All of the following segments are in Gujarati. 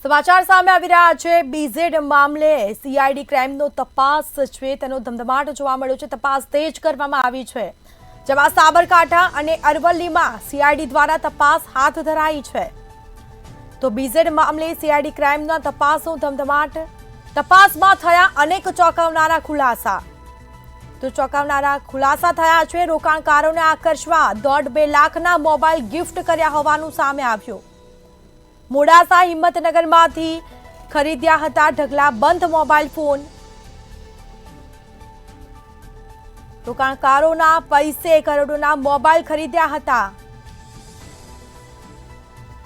સમાચાર સામે આવી રહ્યા છે। બીઝેડ મામલે સીઆઈડી ક્રાઇમનો તપાસ છે તેનો ધમધમાટ જોવા મળ્યો છે। તપાસ તેજ કરવામાં આવી છે, જેમાં સાબરકાંઠા અને અરવલ્લીમાં સીઆઈડી દ્વારા તપાસ હાથ ધરાઈ છે। તો બીઝેડ મામલે સીઆઈડી ક્રાઇમના તપાસનો ધમધમાટ। તપાસમાં થયા અનેક ચોંકાવનારા ખુલાસા। તો ચોંકાવનારા ખુલાસા થયા છે। રોકાણકારોને આકર્ષવા 1.5 લાખના મોબાઈલ ગિફ્ટ કર્યા હોવાનું સામે આવ્યું। મોડાસા હિંમતનગરમાંથી ખરીદ્યા હતા ઢગલાબંધ મોબાઈલ ફોન। રોકાણકારોના પૈસે કરોડોના મોબાઈલ ખરીદ્યા હતા।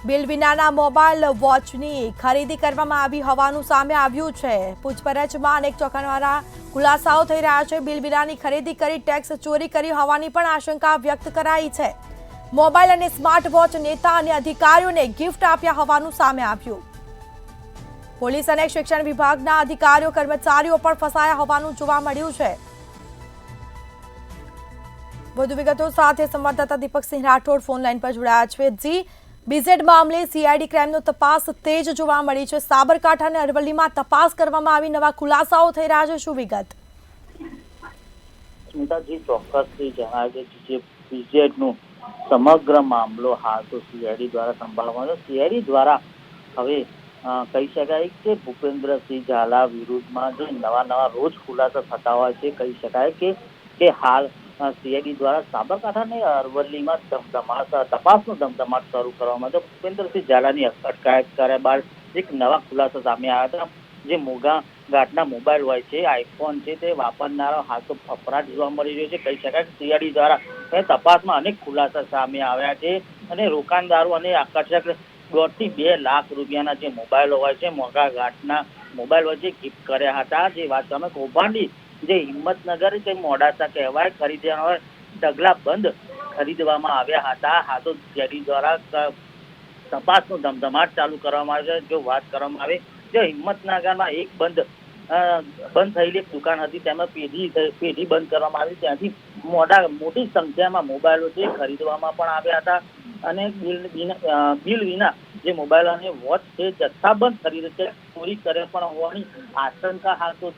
બિલ વિનાના મોબાઈલ વોચની ખરીદી કરવામાં આવી હોવાનું સામે આવ્યું છે। પૂછપરછમાં અનેક ચોંકાવનારા ખુલાસાઓ થઈ રહ્યા છે। બિલ વિનાની ખરીદી કરી ટેક્સ ચોરી કરી હોવાની પણ આશંકા વ્યક્ત કરાઈ છે। મોબાઈલ અને સ્માર્ટ વોચ નેતા અને અધિકારીઓને ગિફ્ટ આપ્યા હોવાનું સામે આવ્યું। પોલીસ અને શિક્ષણ વિભાગના અધિકારીઓ કર્મચારીઓ પણ ફસાયા હોવાનું જોવા મળ્યું છે। વધુ વિગતો સાથે સંવાદદાતા દીપક સિંહ રાઠોડ ફોન લાઈન પર જોડાયા છે। જી, બીઝેડ મામલે સીઆઈડી ક્રાઇમનો તપાસ તેજ જોવા મળી છે। સાબરકાંઠા અને અરવલ્લીમાં તપાસ કરવામાં આવી, નવા ખુલાસાઓ થઈ રહ્યા છે, શું વિગત? સ્મિતાજી, ચોક્કસથી જણાવે છે જે બીઝેડનું સમગ્ર મામલો હાલ તો સીઆઈડી દ્વારા સંભાળવાનો। સીઆઈડી દ્વારા હવે કહી શકાય કે ભૂપેન્દ્રસિંહ ઝાલા વિરુદ્ધમાં જે નવા રોજ ખુલાસા થતા હોય છે, કહી શકાય કે હાલ સીઆઈડી દ્વારા સાબરકાંઠા અને અરવલ્લીમાં તપાસનો ધમધમાટ શરૂ કરવામાં આવ્યો। ભૂપેન્દ્રસિંહ ઝાલાની અટકાયત કર્યા બાદ એક નવા ખુલાસા સામે આવ્યા હતા। જે મોંઘા ગાંઠના મોબાઈલ હોય છે, આઈફોન છે, તે વાપરનારો હાલ તો ફફડાટ જોવા મળી રહ્યો છે। કહી શકાય કે સીઆઈડી દ્વારા તપાસમાં અનેક ખુલાસા સામે આવ્યા છે અને રોકાણદારો અને આકર્ષક 1.5 થી 2 લાખ રૂપિયાના જે મોબાઈલો હોય છે, મોંઘા ગાંઠના મોબાઈલ હોય છે, ગિફ્ટ કર્યા હતા। જે વાત તમે કૌભાંડી જે હિંમતનગર કે મોડાસા કહેવાય ખરીદ્યા હોય ઢગલાબંધ ખરીદવામાં આવ્યા હતા। હા તો સીઆઈડી દ્વારા તપાસનો ધમધમાટ ચાલુ કરવામાં આવ્યો છે। જો વાત કરવામાં આવે જો હિંમતનગરમાં એક બંધ થયેલી એક દુકાન હતી, તેમાં પેઢી બંધ કરવામાં આવી, ત્યાંથી મોટી સંખ્યામાં મોબાઈલો છે ખરીદવામાં પણ આવ્યા હતા અને બિલ વિના જે મોબાઈલ અને વોચ છે જથ્થાબંધ ખરીદે છે, ચોરી કરે પણ હોવાની આશંકા હાલ તો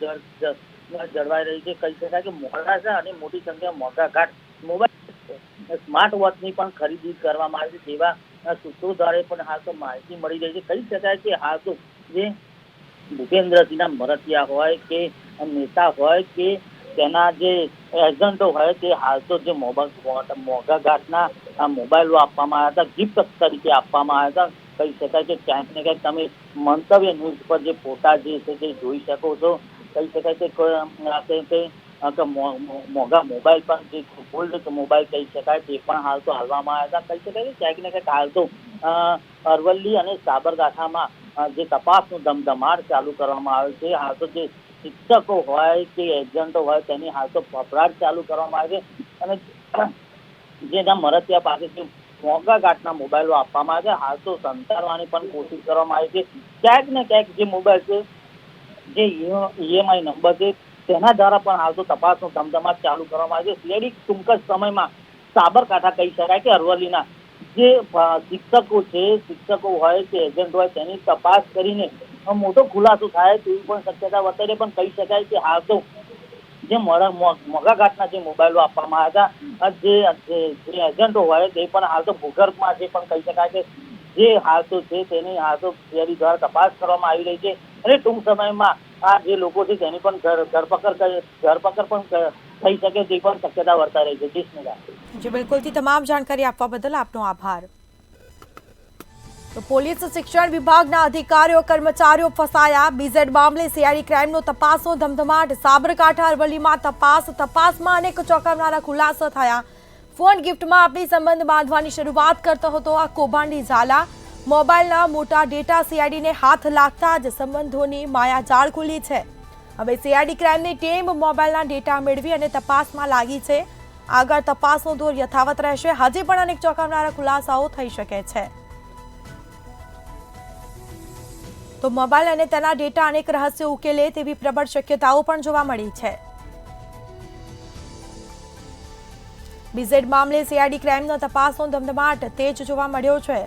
જળવાઈ રહી છે। કહી શકાય કે મોડાસા અને મોટી સંખ્યામાં મોંઘા ઘાટ મોબાઈલ સ્માર્ટ વોચની પણ ખરીદી કરવામાં આવી છે, તેવા સૂત્રો દ્વારા પણ હાલ તો માહિતી મળી રહી છે। કહી શકાય કે હાલ તો જે ભૂપેન્દ્રસિંહના મરતિયા હોય કે નેતા હોય કે તેના જે એજન્ટો હોય તે હાલ તો જે મોંઘા ઘાટના મોબાઈલો આપવામાં આવ્યા હતા, ગિફ્ટ તરીકે આપવામાં આવ્યા હતા। કહી શકાય કે ક્યાંક ને ક્યાંક તમે મંતવ્ય ન્યૂઝ પર જે ફોટા જે છે તે જોઈ શકો છો। કહી શકાય કે મોંઘા મોબાઈલ પણ જે ગોલ્ડ મોબાઈલ કહી શકાય તે પણ હાલ તો હાલવામાં આવ્યા હતા। કહી શકાય કે ક્યાંક ને ક્યાંક હાલ તો અરવલ્લી અને સાબરકાંઠામાં જે તપાસનો ધમધમાટ ચાલુ કરવામાં આવે છે। હાલ તો જે શિક્ષકો હોય કે એજન્ટો હોય તેની હાલ તો ફફડાટ ચાલુ કરવામાં આવે છે અને જેના મરતિયા પાસેથી મોંઘા ઘાટના મોબાઈલો આપવામાં આવે છે, હાલ તો સંતાડવાની પણ કોશિશ કરવામાં આવી છે। ક્યાંક ને ક્યાંક જે મોબાઈલ છે જે ઈએમઆઈ નંબર છે તેના દ્વારા પણ હાલ તો તપાસનો ધમધમાટ ચાલુ કરવામાં આવે છે। સીઆઈડી ટૂંક જ સમયમાં સાબરકાંઠા કહી શકાય કે અરવલ્લીના જે શિક્ષકો હોય કે એજન્ટ હોય તેની તપાસ કરીને મોટો ખુલાસો થાય તેવી પણ શક્યતા વર્તાય। પણ કહી શકાય કે હાલ તો જે મોંઘા ઘાટના જે મોબાઈલો આપવામાં આવ્યા હતા, જે એજન્ટો હોય તે પણ હાલ તો ભૂગર્ભમાં છે, પણ કહી શકાય કે જે હાલ તો છે તેની હાલ તો સીઆઈડી દ્વારા તપાસ કરવામાં આવી રહી છે અને ટૂંક સમયમાં આ જે લોકો છે તેની પણ ધરપકડ પણ થઈ શકે તે પણ શક્યતા વર્તાઈ રહી છે। જી બિલકુલથી તમામ જાણકારી આપવા બદલ આપનો આભાર। તો પોલીસ શિક્ષણ વિભાગના અધિકારીઓ કર્મચારીઓ ફસાયા। બીઝેડ મામલે સીઆઈડી ક્રાઇમનો તપાસનો ધમધમાટ। સાબરકાંઠા અરવલ્લીમાં તપાસમાં અનેક ચોંકાવનારા ખુલાસા થયા। ફોન ગિફ્ટમાં આપણી સંબંધ બાંધવાની શરૂઆત કરતો હતો આ કૌભાંડી ઝાલા। મોબાઈલના મોટા ડેટા સીઆઈડીને હાથ લાગતા જ સંબંધોની માયાજાળ ખુલી છે। હવે સીઆઈડી ક્રાઇમની ટીમ મોબાઈલના ડેટા મેળવી અને તપાસમાં લાગી છે। આગળ તપાસનો દોર યથાવત રહેશે। હજી પણ અનેક ચોંકાવનારા ખુલાસાઓ થઈ શકે છે। તો મોબાઈલ અને તેના ડેટા અનેક રહસ્યો ઉકેલે તેવી પ્રબળ શક્યતાઓ પણ જોવા મળી છે। બીઝેડ મામલે સીઆઈડી ક્રાઇમનો તપાસનો ધમધમાટ તેજ જોવા મળ્યો છે।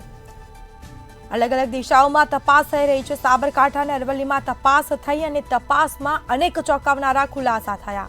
અલગ અલગ દિશાઓમાં તપાસ થઈ રહી છે. સાબરકાંઠા અને અરવલ્લીમાં તપાસ થઈ અને તપાસમાં અનેક ચોંકાવનારા ખુલાસા થયા.